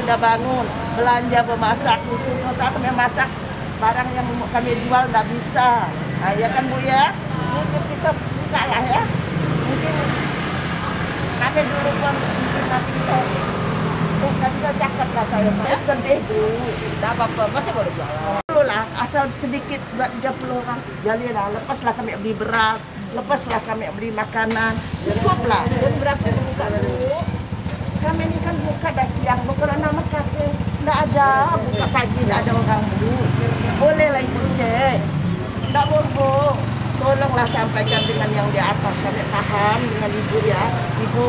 sudah bangun, belanja memasak itu, kalau kami masak barang yang kami jual nggak bisa. Nah, ya kan Bu ya, mungkin kita buka lah ya, mungkin kami dulu pun mungkin nanti kita bisa cakap lah saya, Pak. Sedih Bu, tidak apa-apa, masih boleh jualan. Dulu lah, asal sedikit buat 30 orang, jadi lah, lepaslah kami beli beras, lepaslah kami beli makanan, cukup lah. Dan berapa buka Bu? Kami ini kan buka dah siang, bukan nama kafe, tidak ada, buka pagi tidak ada orang Bu. Boleh lah Ibu cek, tidak bohong. Tolonglah sampaikan dengan yang di atas, kami paham dengan Ibu ya. Ibu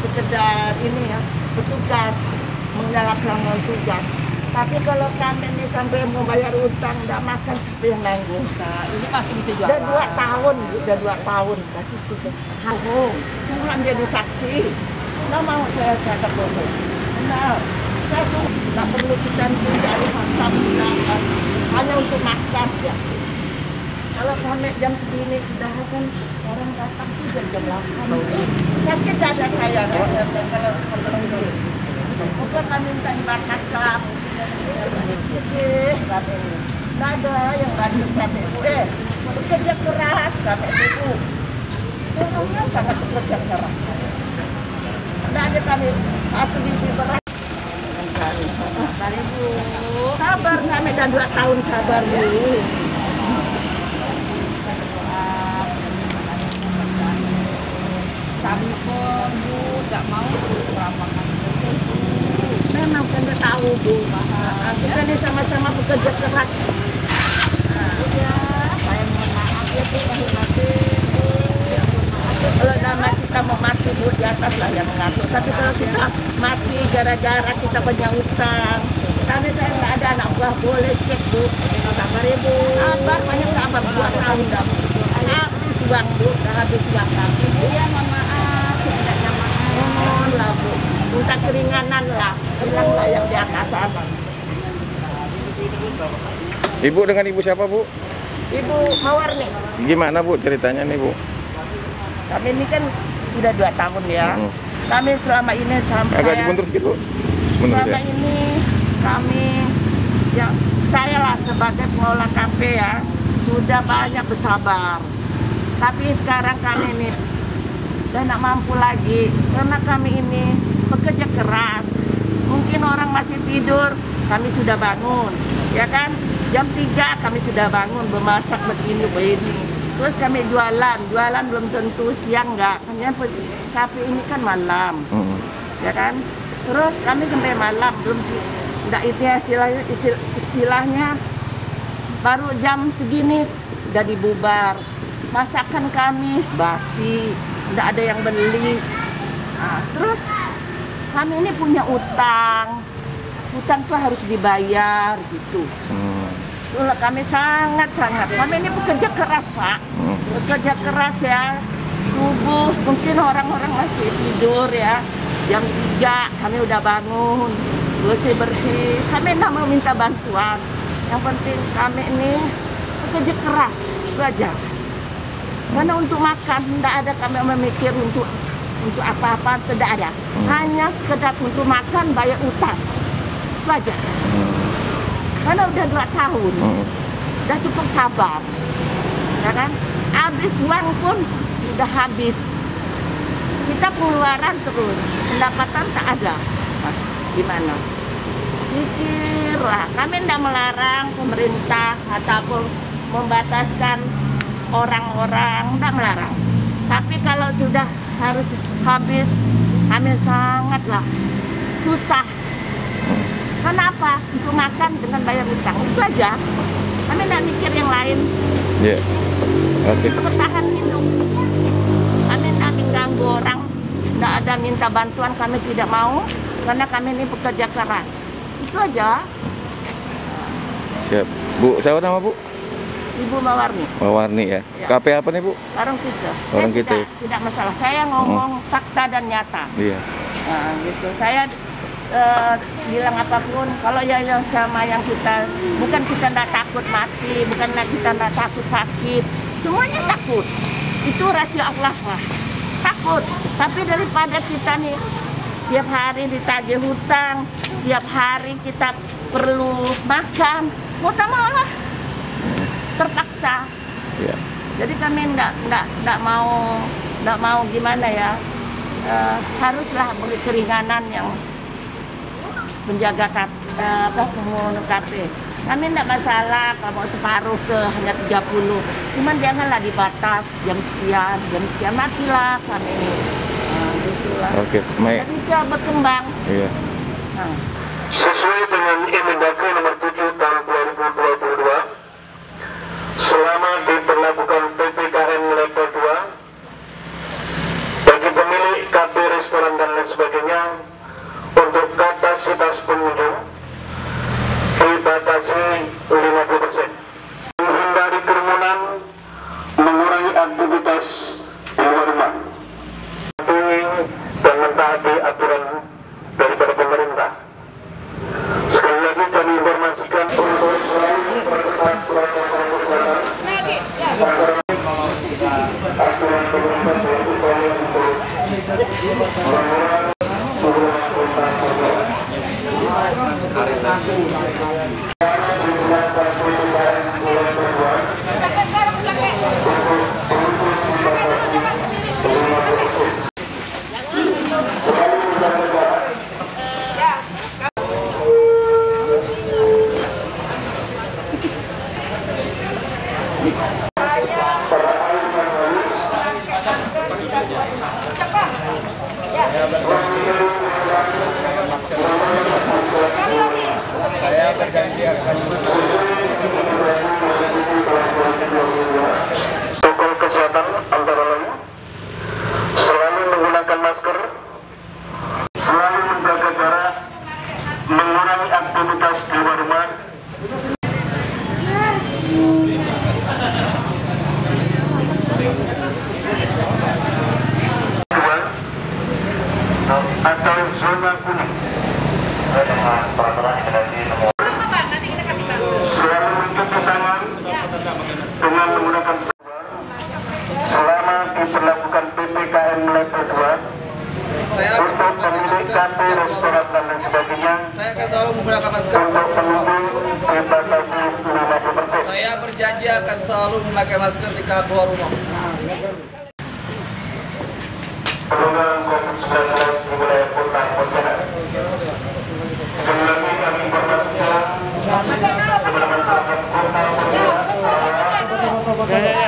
sekedar ini ya, bertugas, menjalankan tugas. Tapi kalau kami ini sampai mau bayar utang, tidak makan siapa yang nanggung. Nah, ini masih bisa jualan. Udah 2 tahun, udah 2 tahun. Tapi sudah bohong, Tuhan jadi saksi. Nggak mau saya kata bohong. Nah, saya tuh nggak perlu kita cari makan, hanya untuk makan ya. Kalau kami jam segini sudah kan orang datang tuh jam 8. Sakit dada saya kalau itu. Bukan kami minta dimakan. Sedih kami ini. Nggak ada yang bantu kami Bu. Bekerja keras kami Bu. Orangnya sangat bekerja keras. Nggak ada kami 1 biji beras. Sabar Bu. Sabar sampai dan 2 tahun sabar Bu. Kami pun Bu nggak mau merapakan itu Bu. Memang saya tahu Bu. Kita ini sama-sama bekerja keras. Ya, saya mohon maaf ya Bu, lahir batin Bu. Kalau nama kita mau mati Bu di atas lah yang mengatur. Tapi kalau kita mati gara-gara kita punya utang, kami saya nggak ada anak buah, boleh cek Bu. Sabar ya Bu. Sabar, banyak sabar 2 tahun dah. Habis uang Bu, dah habis uang kami Bu. Iya, mohon maaf, tidak maaf. Mohon lah Bu, minta keringanan lah, hilanglah yang di atas sana. Ibu dengan ibu siapa Bu? Ibu Mawar nih, Gimana Bu ceritanya nih Bu? kami ini kan sudah 2 tahun ya. Kami selama ini sampai Agak dimundur sedikit Bu. Mundur selama ya. ini kami yang saya lah sebagai pengelola kafe ya sudah banyak bersabar. Tapi sekarang kami ini udah nggak mampu lagi karena kami ini bekerja keras. Mungkin orang masih tidur, kami sudah bangun, ya kan? Jam 3 kami sudah bangun, memasak begini. Terus kami jualan belum tentu siang nggak. Hanya kafe ini kan malam, ya kan? Terus kami sampai malam belum nggak itu ya istilahnya baru jam segini udah dibubar. Masakan kami basi, nggak ada yang beli. Nah, terus kami ini punya utang tuh harus dibayar gitu. Itulah kami sangat. Kami ini bekerja keras Pak, bekerja keras ya. Subuh mungkin orang-orang masih tidur ya. Jam 3 kami udah bangun, bersih. Kami nggak mau minta bantuan. Yang penting kami ini bekerja keras, itu aja. Karena untuk makan tidak ada kami memikir untuk apa-apa, tidak ada. Hanya sekedar untuk makan, bayar utang, itu aja. Karena udah 2 tahun, udah cukup sabar, ya kan? Habis uang pun udah habis. Kita pengeluaran terus, pendapatan tak ada. Nah, gimana? Pikirlah, kami tidak melarang pemerintah ataupun membataskan orang-orang, tidak melarang. Tapi kalau sudah harus habis, kami sangatlah susah. Kenapa? Untuk makan dengan bayar utang, itu aja. Kami tidak mikir yang lain. Iya. Oke. Bertahan hidup. Kami tidak mengganggu orang, tidak ada minta bantuan, kami tidak mau. Karena kami ini bekerja keras. Itu aja. Siap. Bu, siapa nama Bu? Ibu Mawarni. Mawarni ya. Ya. KP apa nih Bu? Warung kita. Warung kita. Tidak masalah. Saya ngomong fakta dan nyata. Iya. Nah, gitu. Saya bilang apapun, kalau yang sama yang kita, bukan kita tidak takut mati, bukan kita tidak takut sakit, semuanya takut. Itu rahasia Allah lah. Takut. Tapi daripada kita nih tiap hari ditagih hutang, tiap hari kita perlu makan, mau tak mau lah, terpaksa. Ya. Jadi kami nggak mau gimana ya, haruslah beri keringanan yang menjaga penghuni KP. Kami tidak masalah kalau separuh ke hanya 30, cuman janganlah dibatas jam sekian matilah kami ini. Gitulah. Oke, baik. Jadi bisa berkembang. Iya. Nah. Sesuai dengan Inmendagri nomor 7 tahun 2022, selama diberlakukan PPKM level 2 bagi pemilik kafe, restoran dan lain sebagainya, untuk kapasitas pengunjung dibatasi 50%. Menghindari kerumunan, mengurangi aktivitas di luar rumah, dan mentaati aturan daripada pemerintah. Sekali lagi kami informasikan untuk selalu memperketat protokol kesehatan agar aturan pemerintah dilakukan untuk mengurangi jumlah kontak sosial. Saya berjanji akan protokol kesehatan antara lain selalu menggunakan masker, selalu menjaga jarak, mengurangi aktivitas di luar rumah, atau zona kuning dengan peraturan Indonesia nomor selalu mencuci tangan dengan menggunakan sabun selama diberlakukan PPKM level 2 untuk pemilik kafe, restoran dan lain sebagainya. Saya akan selalu menggunakan masker. Untuk pengunjung dibatasi 50%. Saya berjanji akan selalu memakai masker jika keluar rumah. Penularan COVID-19 di wilayah Kota Pontianak. Sekali lagi kami informasikan kepada masyarakat Kota Pontianak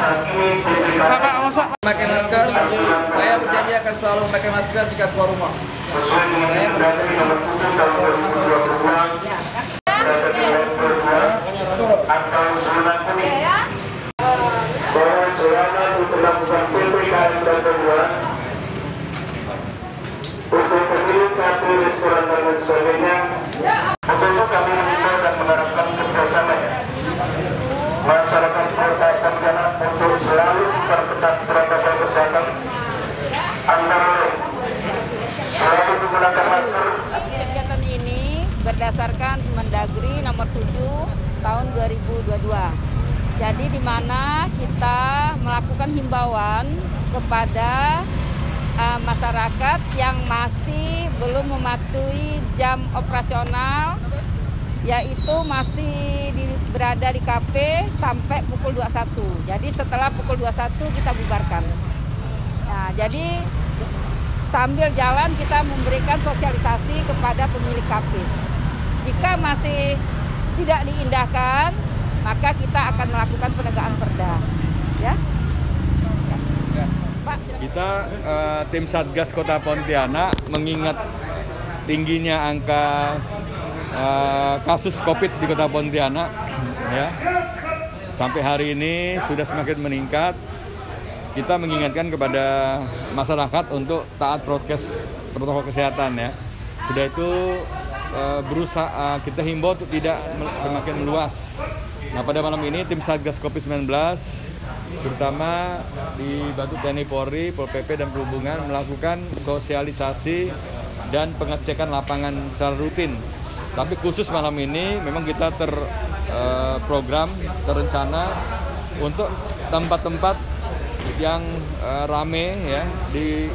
saat ini PPKM Memakai masker. Saya berjanji akan selalu memakai masker jika keluar rumah. sesuai dengan Inmendagri nomor 7 tahun 2022 berada di level 2 atau zona kuning. Bahwa selama diberlakukan PPKM level 2 untuk pemilik kafe, restoran dan lain sebagainya, untuk kami mengimbau dan mengharapkan kerjasama masyarakat Kota Pontianak untuk selalu memperketat protokol kesehatan antara lain selalu menggunakan masker. Kegiatan ini berdasarkan Mendagri nomor 7 tahun 2022. Jadi di mana kita melakukan himbauan kepada masyarakat yang masih belum mematuhi jam operasional, yaitu masih berada di kafe sampai pukul 21. Jadi setelah pukul 21 kita bubarkan. Nah, jadi sambil jalan kita memberikan sosialisasi kepada pemilik kafe. Jika masih tidak diindahkan, maka kita akan melakukan penegakan perda. Ya. Pak, silakan. Kita tim Satgas Kota Pontianak mengingat tingginya angka kasus COVID di Kota Pontianak, ya, sampai hari ini sudah semakin meningkat. Kita mengingatkan kepada masyarakat untuk taat protokol kesehatan, ya. Sudah itu berusaha kita himbau untuk tidak semakin meluas. Nah, pada malam ini tim Satgas COVID-19 terutama dibantu TNI Polri, Pol PP dan Perhubungan melakukan sosialisasi dan pengecekan lapangan secara rutin. Tapi khusus malam ini memang kita terprogram, terencana untuk tempat-tempat yang rame, ya, di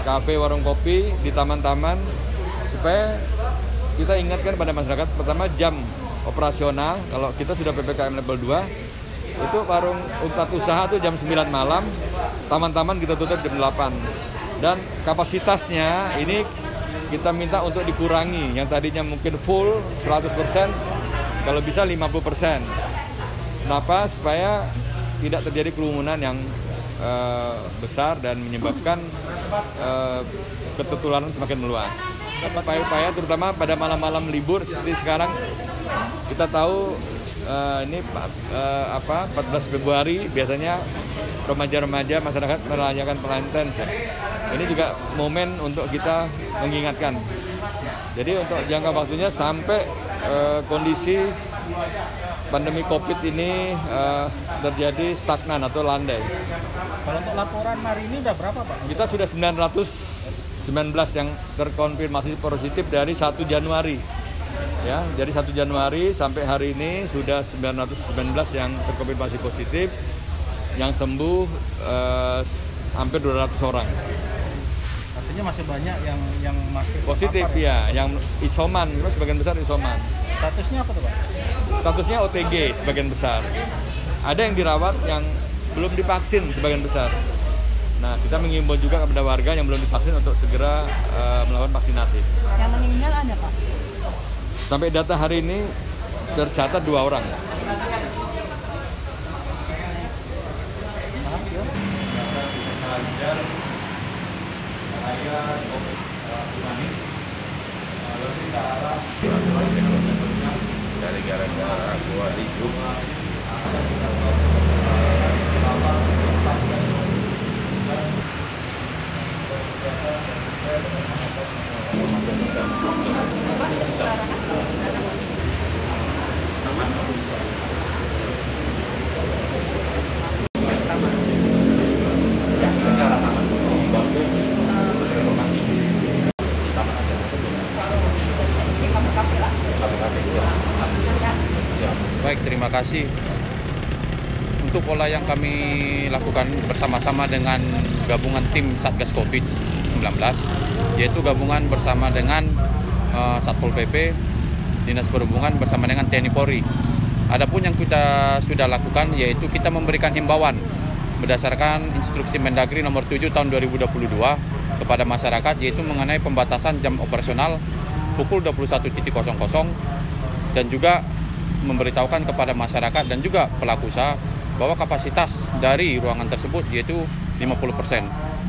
kafe, warung kopi, di taman-taman supaya kita ingatkan pada masyarakat, pertama jam operasional, kalau kita sudah PPKM level 2, itu warung tempat usaha tuh jam 9 malam, taman-taman kita tutup jam 8. Dan kapasitasnya ini kita minta untuk dikurangi, yang tadinya mungkin full 100%, kalau bisa 50%. Kenapa? Supaya tidak terjadi kerumunan yang besar dan menyebabkan ketularan semakin meluas. Upaya-upaya terutama pada malam-malam libur seperti sekarang, kita tahu ini 14 Februari biasanya remaja-remaja masyarakat merayakan Valentine's ya. Ini juga momen untuk kita mengingatkan. Jadi untuk jangka waktunya sampai kondisi pandemi COVID ini terjadi stagnan atau landai. Kalau untuk laporan hari ini udah berapa, Pak? Kita sudah 919 yang terkonfirmasi positif dari 1 Januari. Ya, dari 1 Januari sampai hari ini sudah 919 yang terkonfirmasi positif, yang sembuh hampir 200 orang. Artinya masih banyak yang masih Positif terpapar, ya, yang isoman, sebagian besar isoman. Statusnya apa tuh, Pak? Statusnya OTG sebagian besar. Ada yang dirawat yang belum divaksin sebagian besar. Nah, kita mengimbau juga kepada warga yang belum divaksin untuk segera melakukan vaksinasi. Yang meninggal ada, Pak? Sampai data hari ini tercatat 2 orang. Dari gara-gara gua hidup. Baik, terima kasih. Untuk pola yang kami lakukan bersama-sama dengan gabungan tim Satgas COVID-19, yaitu gabungan bersama dengan Satpol PP, Dinas Perhubungan bersama dengan TNI Polri. Adapun yang kita sudah lakukan yaitu kita memberikan himbauan berdasarkan instruksi Mendagri nomor 7 tahun 2022 kepada masyarakat, yaitu mengenai pembatasan jam operasional pukul 21.00 dan juga memberitahukan kepada masyarakat dan juga pelaku usaha bahwa kapasitas dari ruangan tersebut yaitu 50%.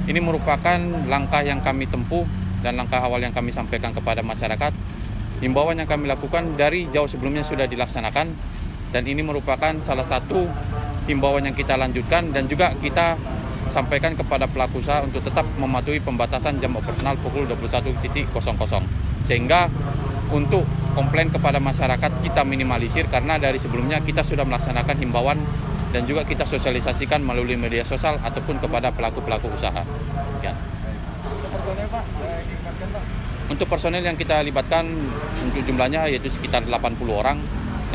Ini merupakan langkah yang kami tempuh dan langkah awal yang kami sampaikan kepada masyarakat. Himbauan yang kami lakukan dari jauh sebelumnya sudah dilaksanakan dan ini merupakan salah satu himbauan yang kita lanjutkan dan juga kita sampaikan kepada pelaku usaha untuk tetap mematuhi pembatasan jam operasional pukul 21.00 sehingga untuk komplain kepada masyarakat kita minimalisir karena dari sebelumnya kita sudah melaksanakan himbauan dan juga kita sosialisasikan melalui media sosial ataupun kepada pelaku-pelaku usaha. Ya. Personel, Pak, dilibatkan, Pak? Untuk personel yang kita libatkan untuk jumlahnya yaitu sekitar 80 orang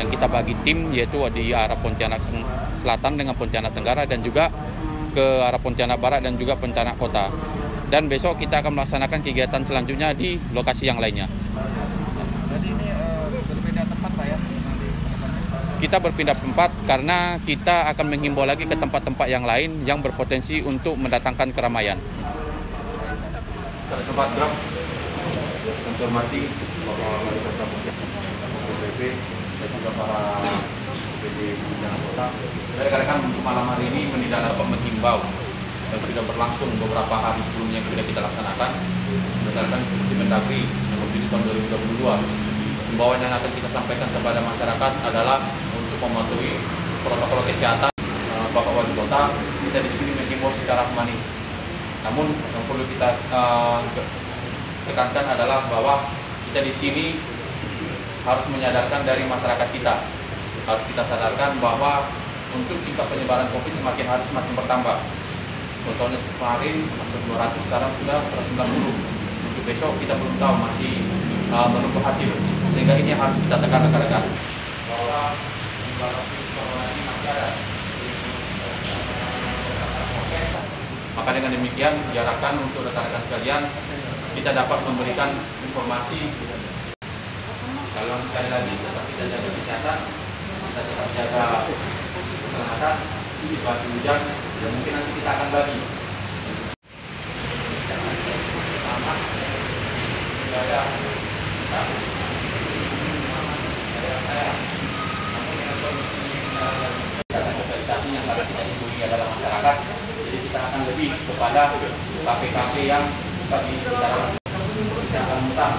yang kita bagi tim yaitu di arah Pontianak Selatan dengan Pontianak Tenggara dan juga ke arah Pontianak Barat dan juga Pontianak Kota. Dan besok kita akan melaksanakan kegiatan selanjutnya di lokasi yang lainnya. Jadi ini berbeda tempat, Pak, ya? Kita berpindah tempat karena kita akan menghimbau lagi ke tempat-tempat yang lain yang berpotensi untuk mendatangkan keramaian. Pada tempat drop, kami hormati Bapak Wali Kota BPP dan juga para PD Pontianak Kota. Rekan-rekan untuk malam hari ini dapat menghimbau yang sudah berlangsung beberapa hari sebelumnya yang sudah kita laksanakan berdasarkan instruksi Mendagri nomor 7 tahun 2022. Himbauan yang akan kita sampaikan kepada masyarakat adalah untuk mematuhi protokol kesehatan. Bapak Wali Kota, kita di sini menghimbau secara humanis. Namun yang perlu kita tekankan adalah bahwa kita di sini harus menyadarkan dari masyarakat kita. Harus kita sadarkan bahwa untuk tingkat penyebaran COVID semakin hari semakin bertambah. Contohnya kemarin 200, sekarang sudah 190. Untuk besok kita belum tahu, masih menunggu hasil. Sehingga ini harus kita tekan rekan-rekan bahwa corona ini masih ada. Maka dengan demikian diharapkan untuk rekan-rekan sekalian kita dapat memberikan informasi. Kalau sekali lagi tetap kita jaga kesehatan, kita tetap jaga kesehatan, situasi hujan, dan mungkin nanti kita akan bagi. Pertama, ada yang karena kita hubungi adalah masyarakat, jadi kita akan lebih kepada kafe-kafe yang buka di sekitaran Kecamatan Muntang.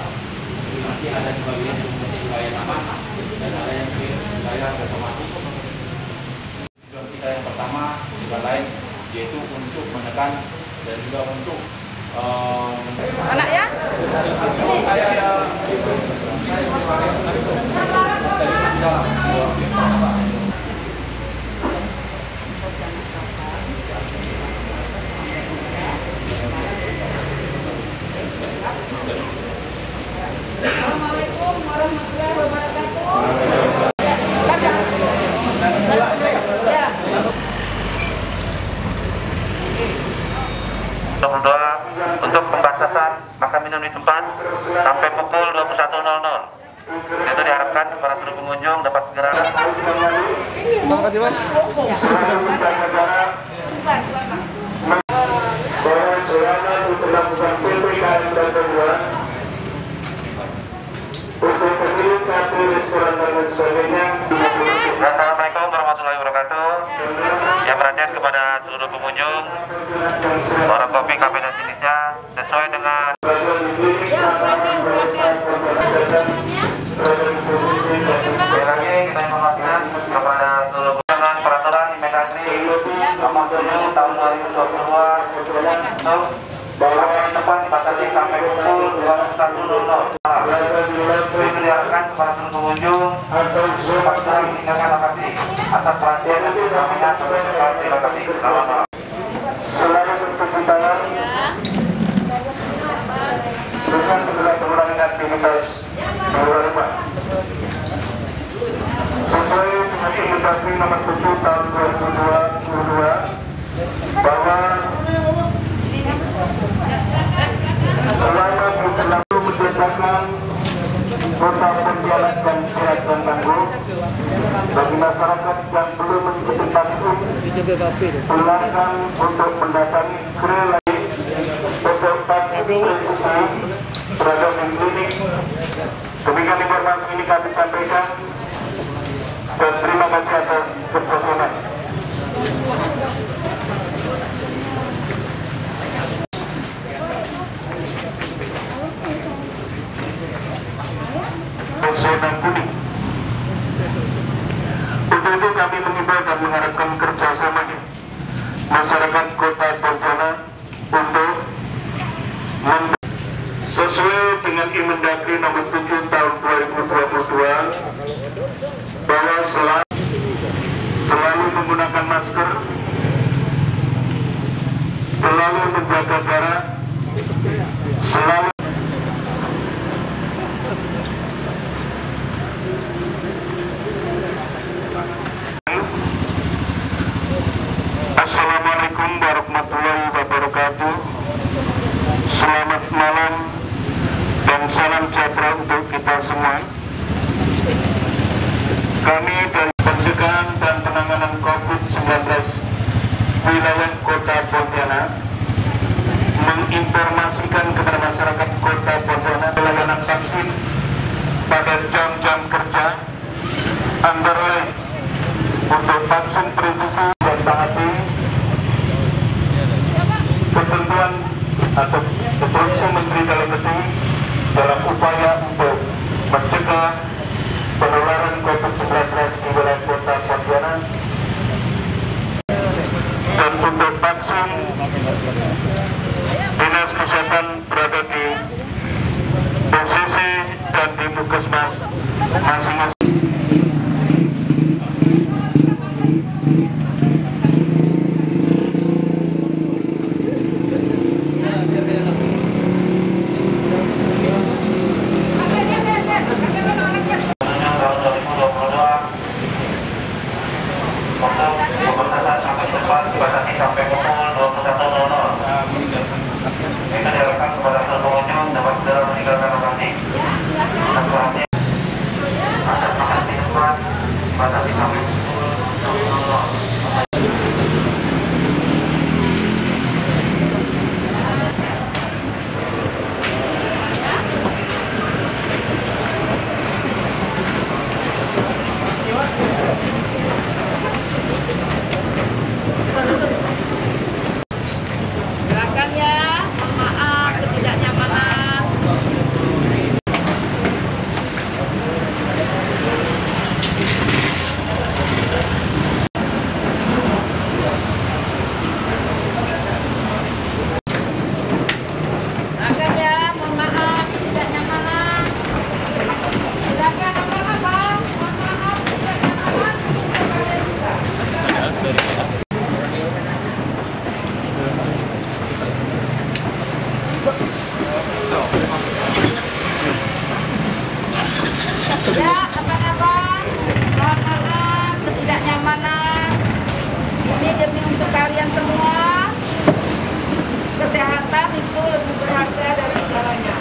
Jadi nanti ada sebagian yang menjadi wilayah aman dan ada yang wilayah reformasi. Tujuan kita yang pertama bukan lain yaitu untuk menekan dan juga untuk Anak ya? Assalamualaikum warahmatullahi wabarakatuh. Untuk pembatasan makan minum di tempat sampai pukul 21.00. Itu diharapkan para seluruh pengunjung dapat segera. Terima kasih, Bang. Selama diberlakukan PPKM darurat untuk pemilik kafe, restoran dan sebagainya. Assalamualaikum warahmatullahi wabarakatuh. Yang perhatian kepada seluruh pengunjung, warung kopi, kafe dan jenisnya sesuai dengan sekali lagi kita informasikan kepada seluruh dengan peraturan Mendagri nomor 7 tahun 2022 bahwa tempat dibatasi sampai pukul 21.00. Itu diarahkan kepada seluruh pengunjung dapat segera meninggalkan lokasi. Atas perhatian kami terima kasih. Selamat malam. Selalu bercuci tangan dengan segera mengurangi aktivitas di luar rumah. Sesuai dengan Mendagri nomor 7 tahun 2022 bahwa selama berlaku menjajakan Kota Pontianak dan Sehat dan Tangguh bagi masyarakat yang belum mengikuti vaksin silakan untuk mendatangi gerai lain untuk vaksin presisi berada di klinik. Demikian informasi ini kami sampaikan dan terima kasih atas kerjasama. Zona kuning. Untuk itu kami mengimbau dan mengharapkan kerjasamanya masyarakat Kota Pontianak untuk sesuai dengan Mendagri nomor 7 tahun 2022 bahwa selalu menggunakan masker, selalu menjaga jarak, selalu Assalamualaikum warahmatullahi wabarakatuh. Selamat malam dan salam sejahtera untuk kita semua. Kami dari Pencegahan dan Penanganan COVID-19 wilayah Kota Pontianak menginformasikan kepada masyarakat Kota Pontianak pelayanan vaksin pada jam-jam kerja antara lain untuk vaksin presisi dan taati ketentuan atau instruksi Menteri Dalam Negeri dalam upaya untuk mencegah penularan COVID-19 di wilayah Kota Pontianak. Dan untuk vaksin, Dinas Kesehatan berada di PCC dan di Puskesmas masing-masing. Dibatasi sampai pukul 21.00. Kita diharapkan kepada seluruh pengunjung Silakan ya, mohon maaf ketidaknyamanan. Silakan ya, mohon maaf ketidaknyamanan. Silakan abang-abang, mohon maaf ketidaknyamanan. Ya, abang-abang, mohon maaf ketidaknyamanan. Ini demi untuk kalian semua. Kesehatan itu lebih berharga dari segalanya.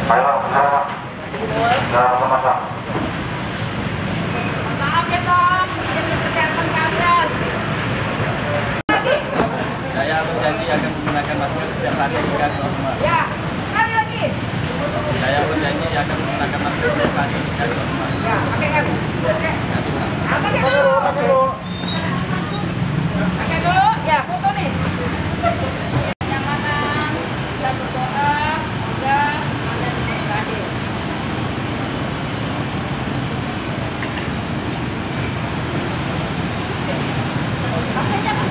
Ayo, Pak. Sama-sama. Maaf ya, Tom, demi kesehatan kalian. Saya berjanji akan menggunakan masker setiap hari jika keluar rumah. Ya, sekali lagi. Saya berjanji akan menggunakan masker setiap hari jika keluar rumah. Ya, pakai kan? Pakai. Pakai dulu. Pakai dulu. Ya, foto nih. Kenyamanan, kita berdoa semoga ada di terakhir. Pakainya kan?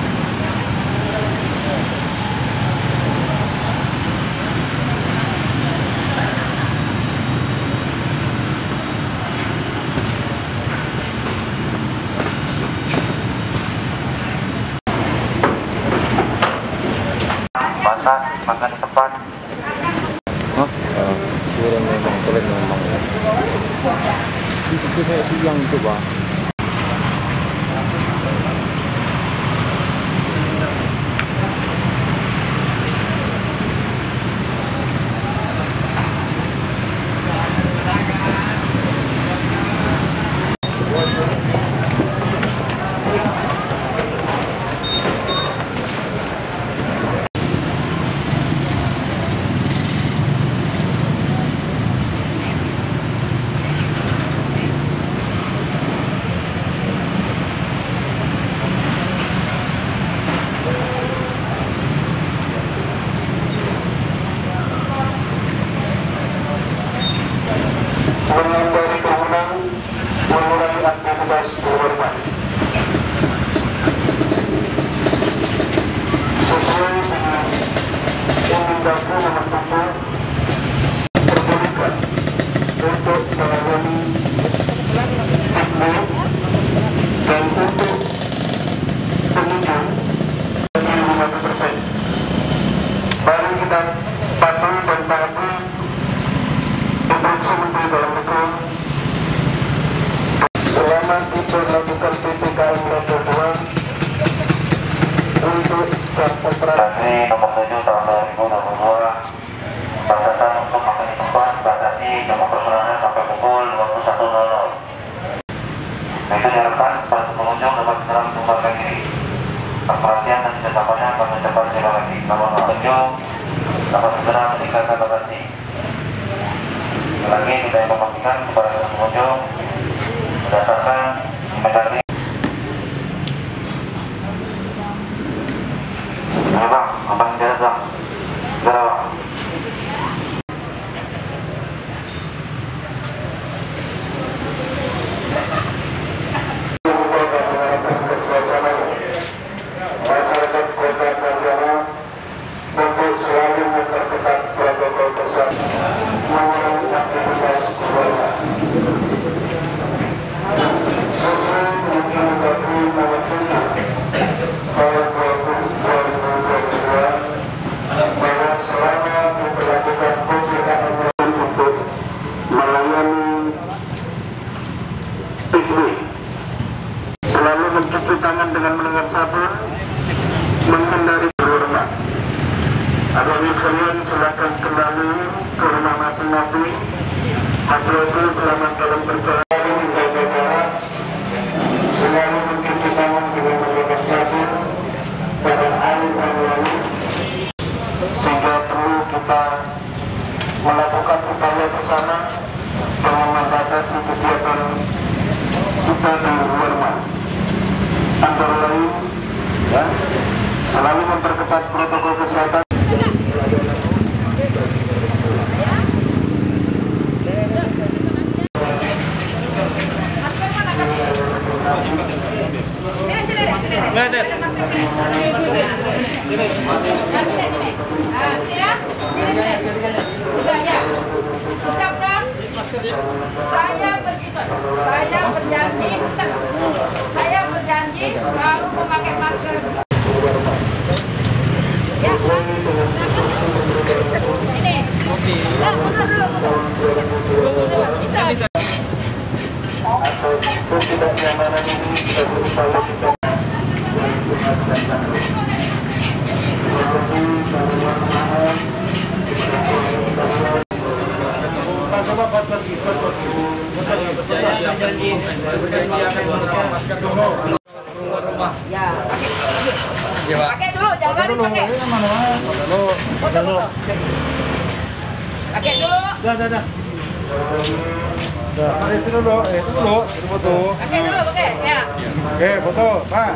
Batas, makan di tempat. Kurang memang, keren memang. Di sini siang itu, Bang. Menghindari kerumunan, mengurangi aktivitas di rumah. Sesuai dengan Undang-Undang Nomor 7, perbolehkan untuk melayani piknik dan untuk pengunjung dari 50%. Mari kita patuhi dan taati instruksi Menteri Dalam Negeri selama diberlakukan PPKM level 2 untuk jam operasi nomor 7 tahun 2022. Batasan untuk makan di tempat batasi jam operasionalnya sampai pukul 21.00. Itu diharapkan para pengunjung dapat segera membubarkan diri. Perhatian dan ketetapannya akan mencapai sekali lagi. Namun pengunjung dapat segera meninggalkan bagasi. Lagi kita informasikan kepada pengunjung berdasarkan Mendagri. Ayo Bang, abang jalan Bang. Segera Bang. Masyarakat Kota Pontianak untuk selalu memperketat protokol kesehatan, mengurangi aktivitas keluarga. Sesuai dengan Semoga selamat dalam perjalanan menjaga jarak, selalu mencuci tangan dengan menggunakan sabun pada air yang lalu, sehingga perlu kita melakukan upaya bersama dengan membatasi kegiatan kita di luar rumah. Antara lain, ya, selalu memperketat protokol kesehatan. Saya berjanji selalu memakai masker. Ya, Pak. Ini. Ya, mundur dulu. Bisa. Ketidaknyamanan ini kita berupaya kita Ya, pakai dulu, jangan dipakai. Foto dulu. Pakai dulu. Dah. Itu dulu, foto. Pakai dulu, pakai. Ya. Oke, foto, Pak.